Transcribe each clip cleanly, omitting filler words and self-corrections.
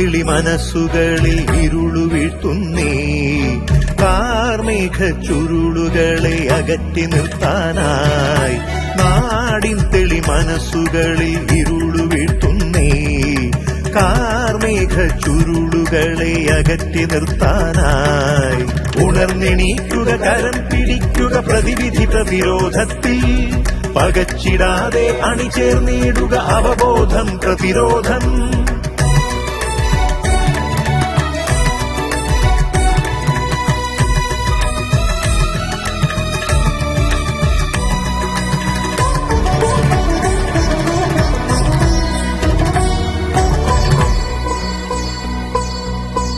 തെളി മനസ്സുകളിൽ ഇരുളു വീഴ്ത്തുന്നേ കാർമേഘ ചുരുളുകളെ അകറ്റി നിർത്താനായി നാടിൻ തെളി മനസ്സുകളിൽ ഇരുളു വീഴ്ത്തുന്നേ കാർമേഘ ചുരുളുകളെ അകറ്റി നിർത്താനായി ഉണർന്നെണീക്കുക കരം പിടിക്കുക പ്രതിവിധി പ്രതിരോധത്തിൽ പകച്ചിടാതെ അണിചേർന്നിടുക അവബോധം പ്രതിരോധം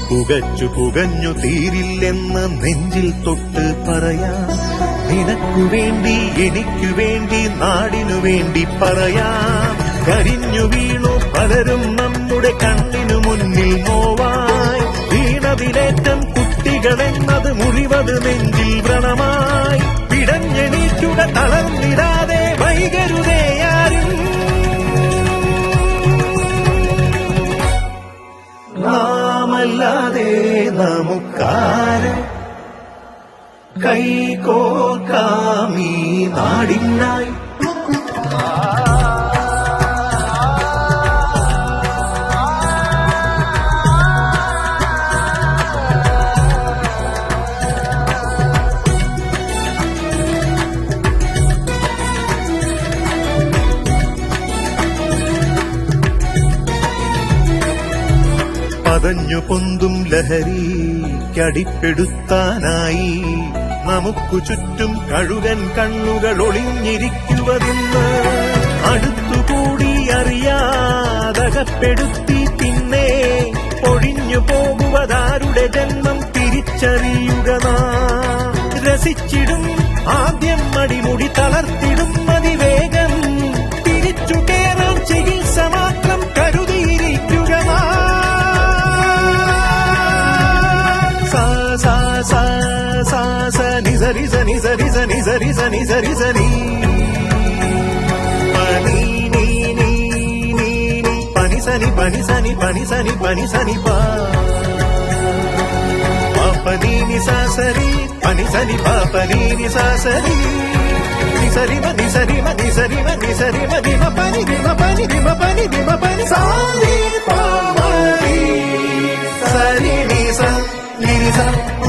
പുകച്ചു പുകഞ്ഞു തീരില്ലെന്ന് നെഞ്ചിൽ തൊട്ട് പറയാം നിനക്കു വേണ്ടി എനിക്കു വേണ്ടി നാടിനു വേണ്ടി പറയാം കരിഞ്ഞു വീണു പലരും നമ്മുടെ കണ്ണിനു മുന്നിൽ നോവായി വീണതിലേറ്റം കുട്ടികളെന്നത് മുറിവത് നെഞ്ചിൽ വ്രണമായി പിടഞ്ഞെണീറ്റുക തളർന്നിടാതെ വൈകരുതേയാരും നാമല്ലാതെ നമുക്കാര് കൈകോർക്കാമീ നാടിനായി പതഞ്ഞു പൊന്തും ലഹരിക്കടിപ്പെടുത്താനായി നമുക്കു ചുറ്റും കഴുകൻ കണ്ണുകൾ ഒളിഞ്ഞിരിക്കുവതിന്ന് അടുത്തുകൂടി അറിയാതകപ്പെടുത്തി പിന്നെ ഒഴിഞ്ഞു പോകുവതാരുടെ ജന്മം തിരിച്ചറിയുക നാം രസിച്ചിടും ആദ്യം അടിമുടി തളർത്തിടും അതിവേഗം തിരിച്ചു കേറാൻ ചികിത്സ മാത്രം കരുതിയിരിക്കുക నిజరి సని సరి సని సరి సని సరి సని పని నీ నీ నీ పని సని పని సని పని సని పని సని పాపని ని సరి పని సని పాపని ని సరి నిసరి ని సరి ని సరి ని సరి ని పని ని పని ని పని ని పని సారి పామరి సరి ని స ని స